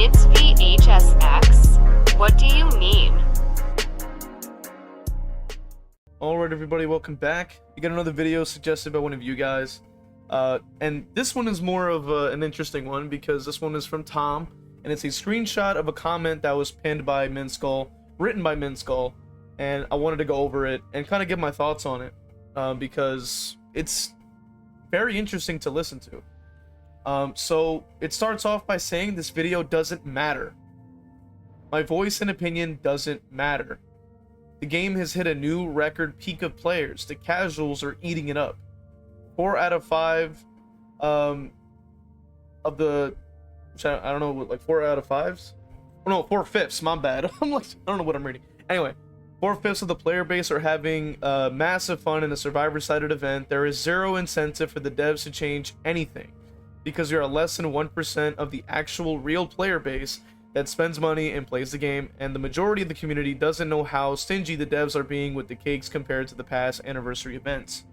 It's v.h.s.x. What do you mean? Alright everybody, welcome back. You got another video suggested by one of you guys. And this one is more of an interesting one because this one is from Tom. And it's a screenshot of a comment that was pinned by Minskull, written by Minskull. And I wanted to go over it and kind of give my thoughts on it. Because it's very interesting to listen to. So it starts off by saying this video doesn't matter. My voice and opinion doesn't matter. The game has hit a new record peak of players. The casuals are eating it up. 4 out of 5 of the, which I don't know, like 4 out of 5s? Oh, no, 4/5, my bad. I'm like, I don't know what I'm reading. Anyway, 4/5 of the player base are having massive fun in a survivor-sided event. There is zero incentive for the devs to change anything, because there are less than 1% of the actual real player base that spends money and plays the game, and the majority of the community doesn't know how stingy the devs are being with the cakes compared to the past anniversary events.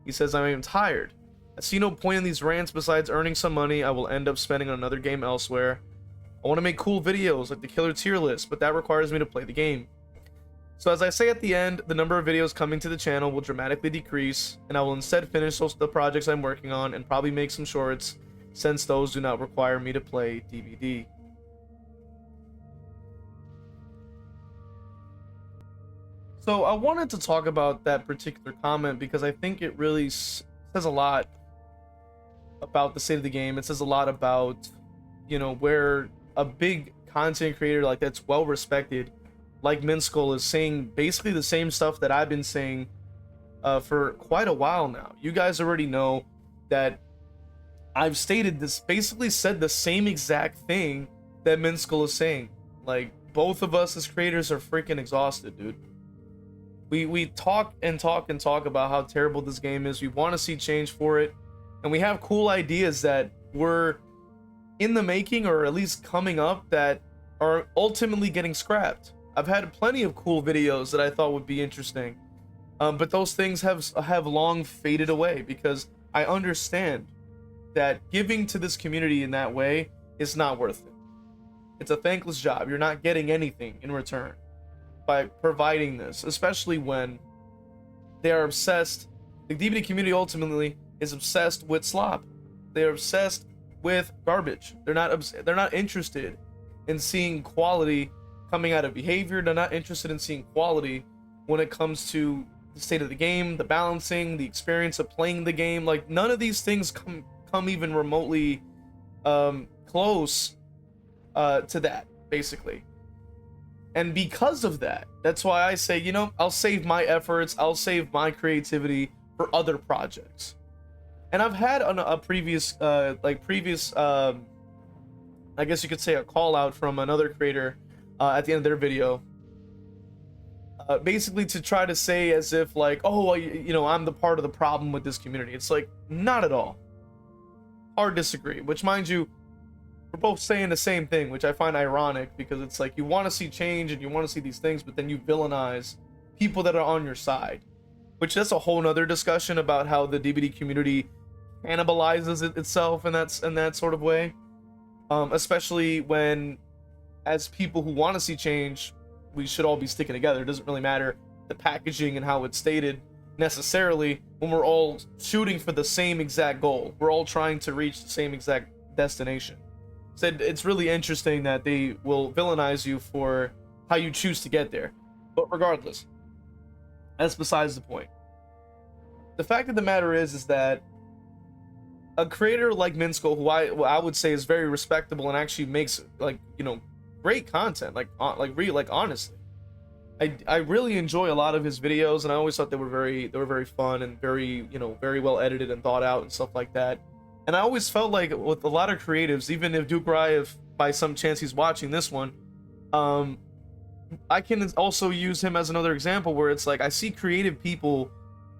He says, I am tired. I see no point in these rants besides earning some money I will end up spending on another game elsewhere. I want to make cool videos like the killer tier list, but that requires me to play the game. So as I say at the end, the number of videos coming to the channel will dramatically decrease, and I will instead finish the projects I'm working on and probably make some shorts, since those do not require me to play DVD. So I wanted to talk about that particular comment because I think it really says a lot about the state of the game. It says a lot about, you know, where a big content creator like that's well respected, like Minskull, is saying basically the same stuff that I've been saying for quite a while now. You guys already know that I've stated this, basically said the same exact thing that Minskull is saying. Like, both of us as creators are freaking exhausted, dude. We talk and talk and talk about how terrible this game is. We want to see change for it, and we have cool ideas that were in the making, or at least coming up, that are ultimately getting scrapped. I've had plenty of cool videos that I thought would be interesting, but those things have long faded away because I understand that giving to this community in that way is not worth it. It's a thankless job. You're not getting anything in return by providing this, especially when they are obsessed. The DVD community ultimately is obsessed with slop. They are obsessed with garbage. They're not interested in seeing quality coming out of behavior. They're not interested in seeing quality when it comes to the state of the game, the balancing, the experience of playing the game. Like, none of these things come even remotely close to that, basically. And because of that, that's why I say, you know, I'll save my efforts, I'll save my creativity for other projects. And I've had on a previous I guess you could say a call out from another creator at the end of their video, basically to try to say as if like, oh, you know, I'm the part of the problem with this community. It's like, not at all. Hard disagree, which, mind you, we're both saying the same thing, which I find ironic, because it's like you want to see change and you want to see these things, but then you villainize people that are on your side, which that's a whole nother discussion about how the DVD community cannibalizes itself in that sort of way, especially when, as people who want to see change, we should all be sticking together. It doesn't really matter the packaging and how it's stated necessarily, when we're all shooting for the same exact goal. We're all trying to reach the same exact destination. So it's really interesting that they will villainize you for how you choose to get there. But regardless, that's besides the point. The fact of the matter is that a creator like Minskull, who I would say is very respectable and actually makes, like, you know, great content, like honestly, I really enjoy a lot of his videos, and I always thought they were very fun and very, you know, very well edited and thought out and stuff like that. And I always felt like with a lot of creatives, even if if by some chance he's watching this one, I can also use him as another example where it's like I see creative people,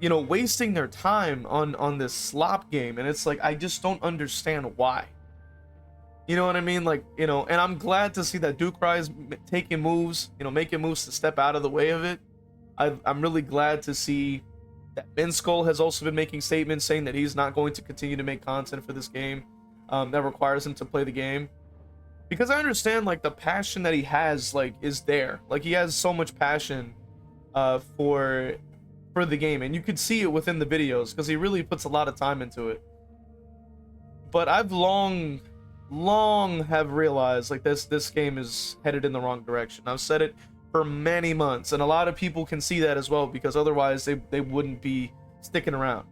you know, wasting their time on this slop game, and it's like I just don't understand why. You know what I mean? Like, you know, and I'm glad to see that Duke is taking moves, you know, making moves to step out of the way of it. I'm really glad to see that Minskull has also been making statements saying that he's not going to continue to make content for this game that requires him to play the game. because I understand like the passion that he has like is there. Like he has so much passion for the game, and you could see it within the videos because he really puts a lot of time into it. But I've long have realized like this game is headed in the wrong direction. I've said it for many months, and a lot of people can see that as well, because otherwise they wouldn't be sticking around.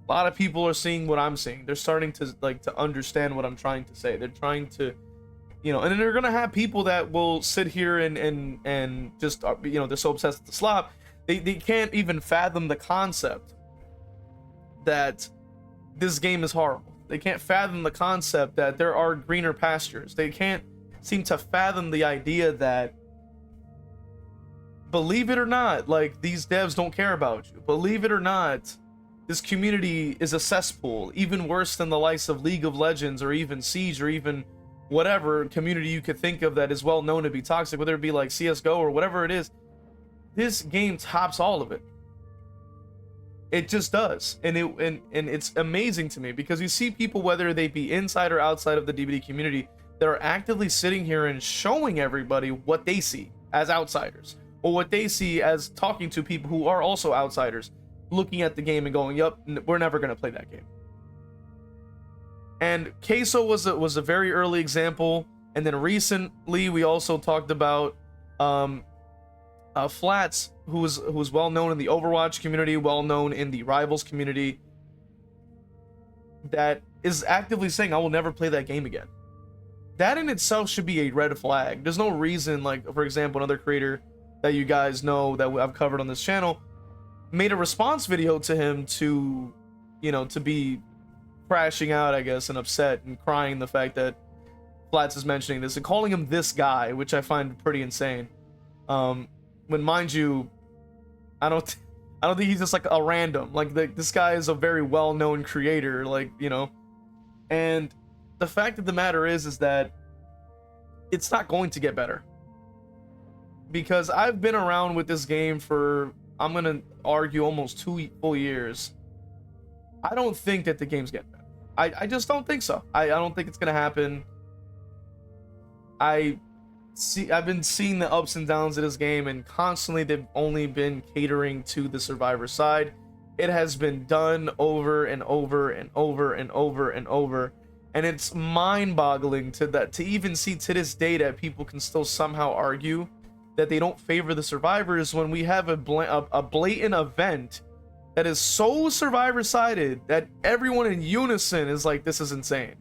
A lot of people are seeing what I'm seeing. They're starting to to understand what I'm trying to say. They're trying to, and then they're gonna have people that will sit here and just they're so obsessed with the slop, they can't even fathom the concept that this game is horrible. They can't fathom the concept that there are greener pastures. They can't seem to fathom the idea that, believe it or not, like, these devs don't care about you. Believe it or not, this community is a cesspool, even worse than the likes of League of Legends or even Siege or even whatever community you could think of that is well known to be toxic, whether it be like CSGO or whatever it is. This game tops all of it. It just does. And it's amazing to me, because you see people, whether they be inside or outside of the DBD community, that are actively sitting here and showing everybody what they see as outsiders, or what they see as talking to people who are also outsiders, looking at the game and going, "Yup, we're never going to play that game." And Queso was a very early example. And then recently we also talked about Flats, who was well known in the Overwatch community, well known in the Rivals community, that is actively saying, "I will never play that game again." That in itself should be a red flag. There's no reason, like, for example, another creator that you guys know that I've covered on this channel made a response video to him to be crashing out, I guess, and upset and crying the fact that Flats is mentioning this and calling him this guy, which I find pretty insane. When, mind you, I don't think he's just like a random. Like, this guy is a very well-known creator, and the fact of the matter is that it's not going to get better. Because I've been around with this game for, I'm gonna argue, almost 2 full years. I don't think that the game's getting better. I just don't think so. I don't think it's gonna happen. I've been seeing the ups and downs of this game, and constantly they've only been catering to the survivor side. It has been done over and over and over and over and over, and it's mind-boggling to even see to this day that people can still somehow argue that they don't favor the survivors, when we have a blatant event that is so survivor-sided that everyone in unison is like, "This is insane."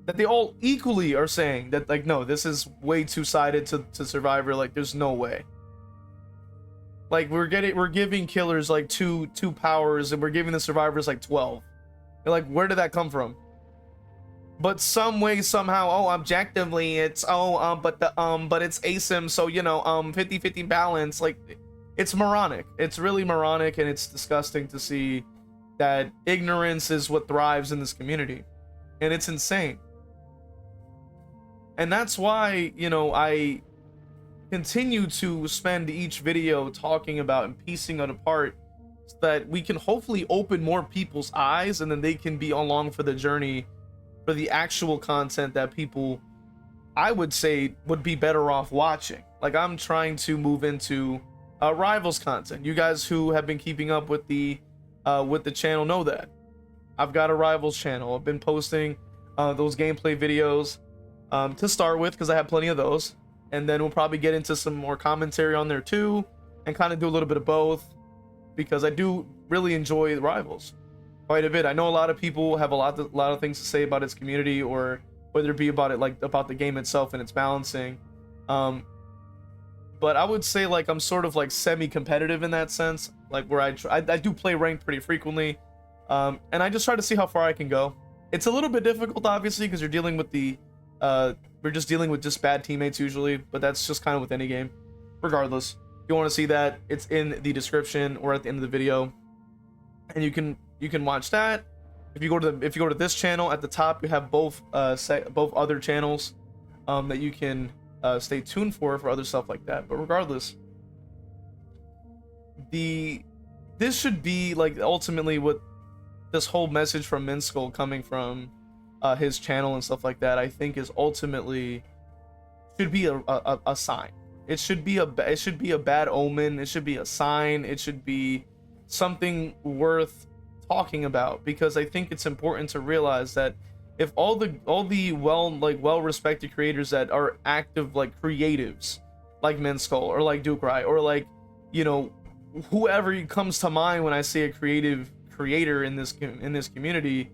That they all equally are saying that, like, "No, this is way too sided to survivor. Like, there's no way." Like, we're giving killers like two powers, and we're giving the survivors like 12. They're like, where did that come from? But some way, somehow, objectively, it's but it's ASIM, so 50-50 balance. Like, it's moronic. It's really moronic, and it's disgusting to see that ignorance is what thrives in this community, and it's insane. And that's why, I continue to spend each video talking about and piecing it apart, so that we can hopefully open more people's eyes, and then they can be along for the journey, for the actual content that people, I would say, would be better off watching. Like, I'm trying to move into Rivals content. You guys who have been keeping up with the channel know that I've got a Rivals channel. I've been posting those gameplay videos to start with, because I have plenty of those, and then we'll probably get into some more commentary on there too, and kind of do a little bit of both, because I do really enjoy the Rivals quite a bit. I know a lot of people have a lot of things to say about its community, or whether it be about the game itself and its balancing. But I would say, like, I'm sort of like semi-competitive in that sense, like, where I do play ranked pretty frequently, and I just try to see how far I can go. It's a little bit difficult, obviously, because you're dealing with we're just dealing with just bad teammates usually, but that's just kind of with any game. Regardless, if you want to see that, it's in the description or at the end of the video, and you can watch that. If you go to this channel, at the top you have both other channels that you can stay tuned for other stuff like that. But regardless, this should be like ultimately what this whole message from Minskull coming from his channel and stuff like that, I think is ultimately should be a sign. It should be a bad omen. It should be a sign. It should be something worth talking about, because I think it's important to realize that if all the well respected creators that are active, like creatives like Minskull or like Dukerai or like, you know, whoever comes to mind when I say a creative creator in this community,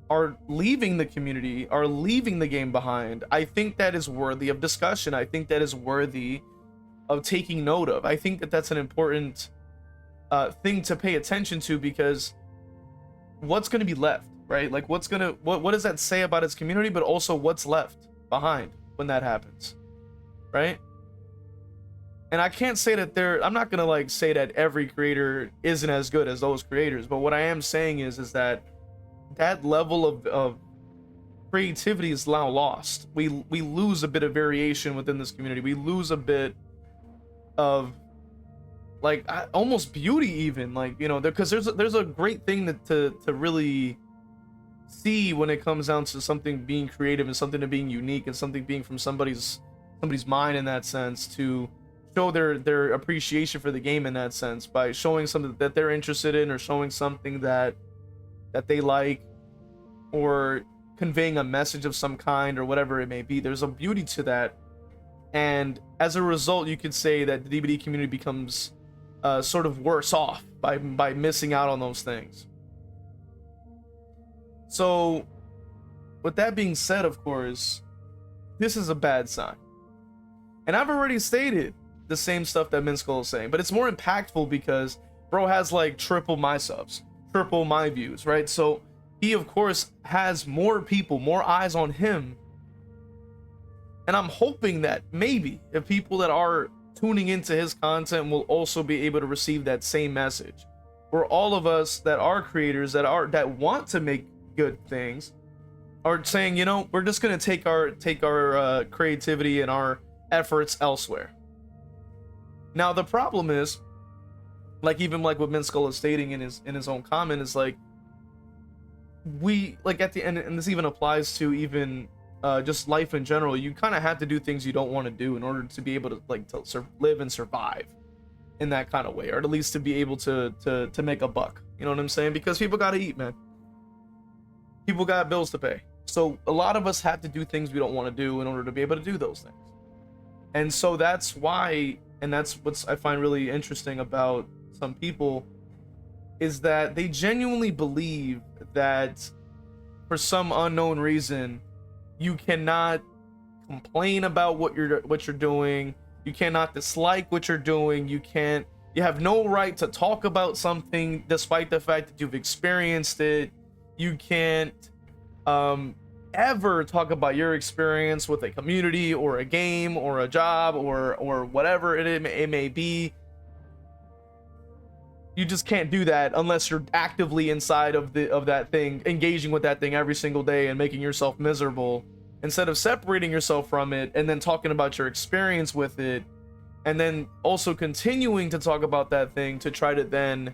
are leaving the community, are leaving the game behind, I think that is worthy of discussion. I think that is worthy of taking note of. I think that that's an important thing to pay attention to, because what's going to be left, right? Like what does that say about its community, but also what's left behind when that happens, right? And I can't say that I'm not going to like say that every creator isn't as good as those creators, but what I am saying is that level of creativity is now lost. We lose a bit of variation within this community. We lose a bit of like almost beauty, even, like, you know, because there's a great thing to really see when it comes down to something being creative and something to being unique and something being from somebody's mind, in that sense, to show their appreciation for the game in that sense by showing something that they're interested in, or showing something that they like, or conveying a message of some kind, or whatever it may be. There's a beauty to that, and as a result, you could say that the DBD community becomes sort of worse off by missing out on those things. So, with that being said, of course, this is a bad sign, and I've already stated the same stuff that Minskull is saying, but it's more impactful because bro has like triple my subs, triple my views, right? So he of course has more people, more eyes on him, and I'm hoping that maybe if people that are tuning into his content will also be able to receive that same message, where all of us that are creators that want to make good things are saying, you know, we're just gonna take our creativity and our efforts elsewhere. Now the problem is, like, even like what Minskull is stating in his own comment, is like, we like at the end, and this even applies to even just life in general, you kind of have to do things you don't want to do in order to be able to like live and survive in that kind of way, or at least to be able to make a buck, you know what I'm saying? Because people gotta eat, man. People got bills to pay. So a lot of us have to do things we don't want to do in order to be able to do those things. And so that's why, and that's what I find really interesting about some people, is that they genuinely believe that for some unknown reason you cannot complain about what you're doing, you cannot dislike what you're doing, you have no right to talk about something despite the fact that you've experienced it. You can't ever talk about your experience with a community or a game or a job or whatever it may be. You just can't do that unless you're actively inside of that thing, engaging with that thing every single day and making yourself miserable, instead of separating yourself from it and then talking about your experience with it, and then also continuing to talk about that thing to try to then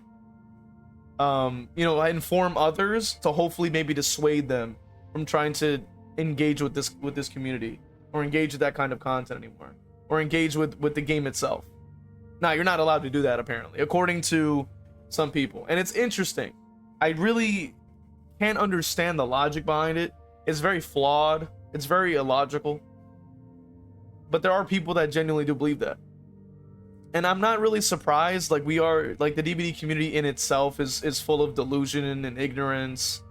inform others, to hopefully maybe dissuade them from trying to engage with this community, or engage with that kind of content anymore, or engage with the game itself. Now, you're not allowed to do that, apparently, according to some people. And it's interesting. I really can't understand the logic behind it. It's very flawed. It's very illogical. But there are people that genuinely do believe that. And I'm not really surprised. Like, the DBD community in itself is full of delusion and ignorance.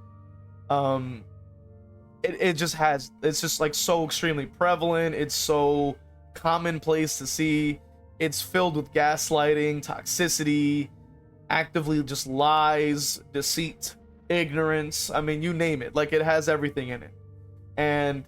It's just like so extremely prevalent. It's so commonplace to see. It's filled with gaslighting, toxicity, actively just lies, deceit, ignorance. I mean, you name it. Like, it has everything in it. And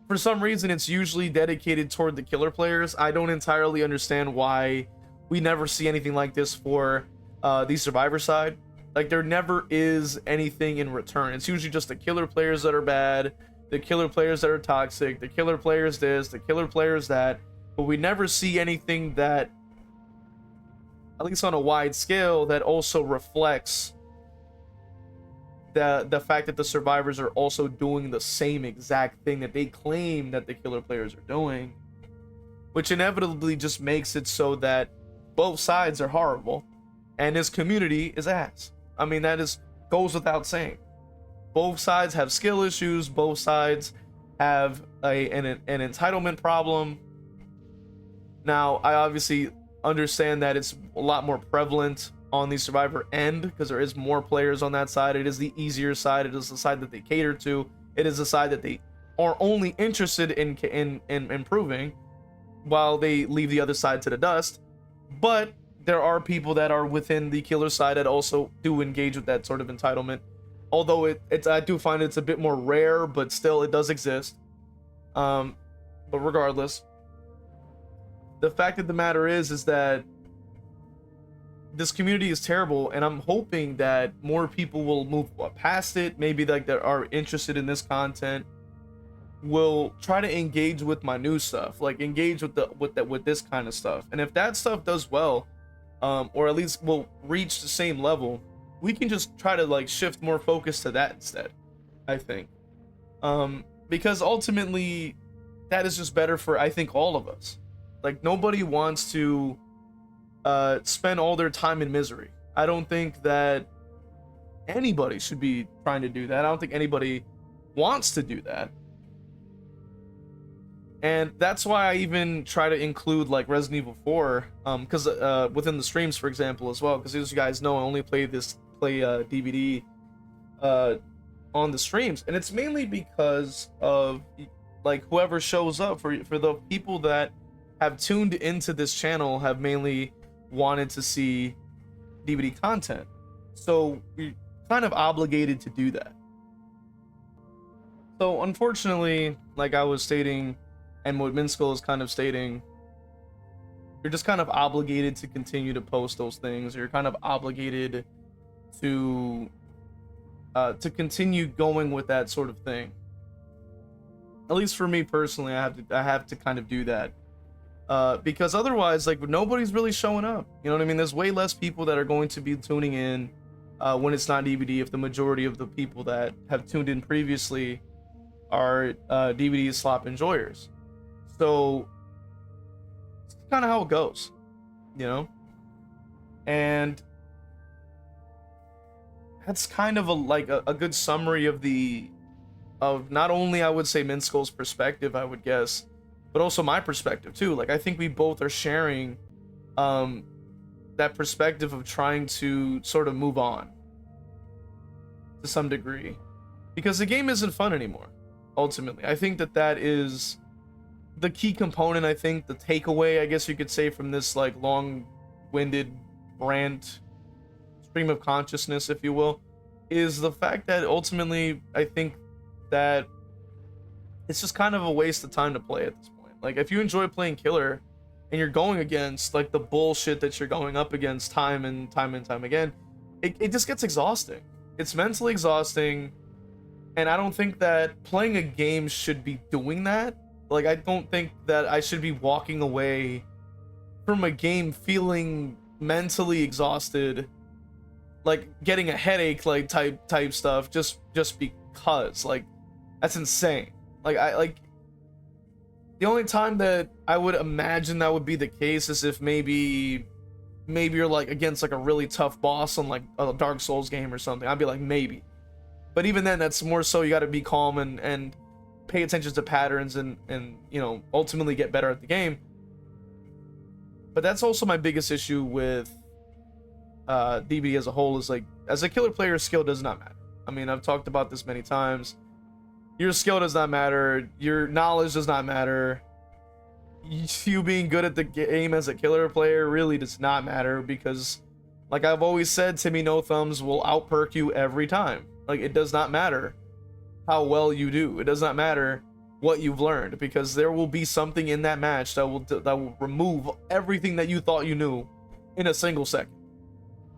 for some reason, it's usually dedicated toward the killer players. I don't entirely understand why we never see anything like this for the survivor side. Like, there never is anything in return. It's usually just the killer players that are bad, the killer players that are toxic, the killer players this, the killer players that. But we never see anything that, at least on a wide scale, that also reflects the fact that the survivors are also doing the same exact thing that they claim that the killer players are doing, which inevitably just makes it so that both sides are horrible and this community is ass. I mean, that is goes without saying. Both sides have skill issues, both sides have an entitlement problem. Now, I obviously understand that it's a lot more prevalent on the survivor end because there is more players on that side. It is the easier side. It is the side that they cater to. It is the side that they are only interested in improving, while they leave the other side to the dust. But there are people that are within the killer side that also do engage with that sort of entitlement. Although I do find it's a bit more rare, but still it does exist. But regardless, the fact of the matter is that this community is terrible, and I'm hoping that more people will move past it. Maybe like that are interested in this content will try to engage with my new stuff, like engage with this kind of stuff. And if that stuff does well, or at least will reach the same level, we can just try to like shift more focus to that instead, I think. Because ultimately that is just better for, I think, all of us. Like, nobody wants to spend all their time in misery. I don't think that anybody should be trying to do that. I don't think anybody wants to do that. And that's why I even try to include like Resident Evil 4, because within the streams, for example, as well, because as you guys know, I only play DVD on the streams, and it's mainly because of like whoever shows up. For the people that have tuned into this channel have mainly wanted to see DVD content, so we're kind of obligated to do that. So unfortunately, like I was stating, and what Minskull is kind of stating, you're just kind of obligated to continue to post those things. You're kind of obligated to continue going with that sort of thing. At least for me personally, I have to kind of do that, because otherwise, like, nobody's really showing up. You know what I mean? There's way less people that are going to be tuning in when it's not DVD. If the majority of the people that have tuned in previously are DVD slop enjoyers. So it's kind of how it goes, you know? And that's kind of a good summary of not only, I would say, Minskull's perspective, I would guess, but also my perspective too. Like, I think we both are sharing that perspective of trying to sort of move on to some degree, because the game isn't fun anymore. Ultimately, I think that is the key component. I think the takeaway, I guess you could say, from this like long-winded rant, stream of consciousness, if you will, is the fact that ultimately I think that it's just kind of a waste of time to play at this point. Like, if you enjoy playing killer and you're going against like the bullshit that you're going up against time and time again, it just gets exhausting. It's mentally exhausting. And I don't think that playing a game should be doing that. Like, I don't think that I should be walking away from a game feeling mentally exhausted, like getting a headache, like type stuff, just because. Like, that's insane. Like, the only time that I would imagine that would be the case is if maybe you're like against like a really tough boss on like a Dark Souls game or something. I'd be like, maybe. But even then, that's more so you got to be calm and pay attention to patterns and you know, ultimately get better at the game. But that's also my biggest issue with DBD as a whole, is like, as a killer player, skill does not matter. I mean, I've talked about this many times. Your skill does not matter. Your knowledge does not matter. You being good at the game as a killer player really does not matter, because, like I've always said, Timmy No Thumbs will outperk you every time. Like, it does not matter how well you do. It does not matter what you've learned, because there will be something in that match that will remove everything that you thought you knew in a single second.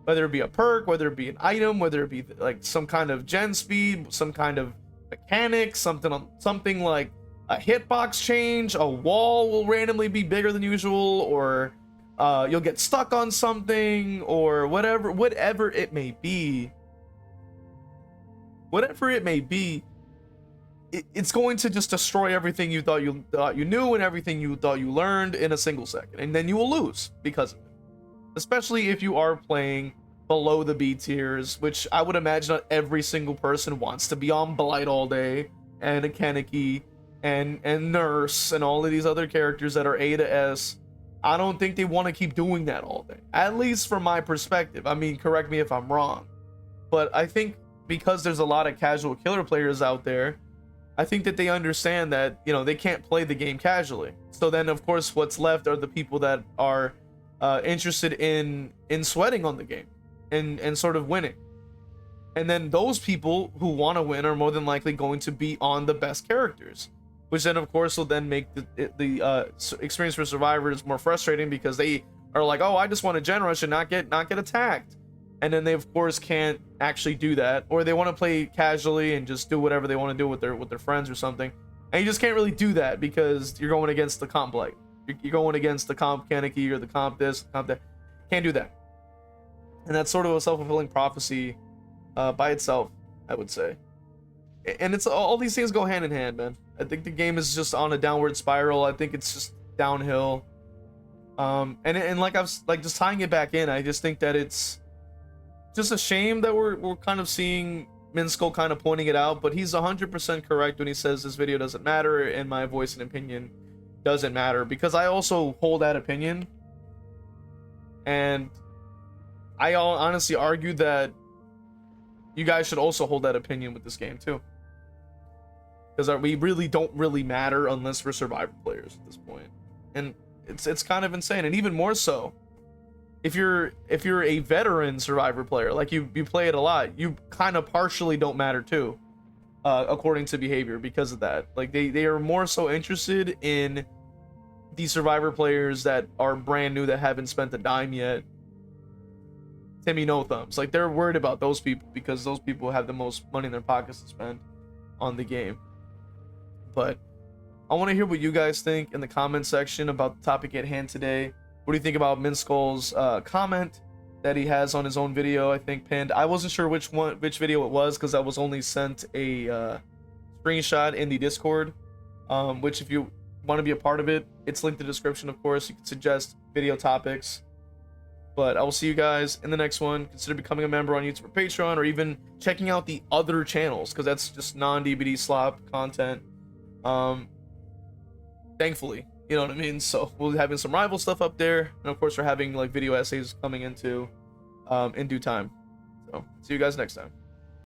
Whether it be a perk, whether it be an item, whether it be like some kind of gen speed, some kind of mechanic, something like a hitbox change, a wall will randomly be bigger than usual, or you'll get stuck on something, or whatever it may be. whatever it may be, it's going to just destroy everything you thought you knew and everything you thought you learned in a single second, and then you will lose because of it. Especially if you are playing below the B tiers, which I would imagine not every single person wants to be on Blight all day, and a Kaneki, and Nurse, and all of these other characters that are A to S. I don't think they want to keep doing that all day, at least from my perspective. I mean, correct me if I'm wrong, but I think because there's a lot of casual killer players out there, I think that they understand that, you know, they can't play the game casually. So then, of course, what's left are the people that are interested in sweating on the game and sort of winning. And then those people who want to win are more than likely going to be on the best characters, which then, of course, will then make the experience for survivors more frustrating, because they are like, oh, I just want to gen rush and not get attacked. And then they, of course, can't actually do that, or they want to play casually and just do whatever they want to do with their friends or something, and you just can't really do that because you're going against the comp Blight. You're going against the comp Kaneki or the comp this, the comp that. Can't do that. And that's sort of a self-fulfilling prophecy by itself, I would say. And it's all these things go hand in hand, man. I think the game is just on a downward spiral. I think it's just downhill. And like I was like just tying it back in, I just think that it's just a shame that we're kind of seeing Minskull kind of pointing it out, but he's 100% correct when he says this video doesn't matter and my voice and opinion doesn't matter, because I also hold that opinion, and I honestly argue that you guys should also hold that opinion with this game too, because we really don't really matter unless we're survivor players at this point, and it's kind of insane. And even more so if you're a veteran survivor player, like you play it a lot, you kind of partially don't matter too, according to Behavior, because of that. Like they are more so interested in the survivor players that are brand new, that haven't spent a dime yet. Timmy no thumbs, like they're worried about those people because those people have the most money in their pockets to spend on the game. But I want to hear what you guys think in the comment section about the topic at hand today. What do you think about Minskull's comment that he has on his own video, I think pinned? I wasn't sure which video it was, because I was only sent a screenshot in the Discord, which if you want to be a part of it, it's linked in the description, of course. You can suggest video topics. But I will see you guys in the next one. Consider becoming a member on YouTube or Patreon, or even checking out the other channels, because that's just non-DBD slop content. Thankfully, you know what I mean? So we'll be having some rival stuff up there, and of course we're having like video essays coming into in due time. So see you guys next time.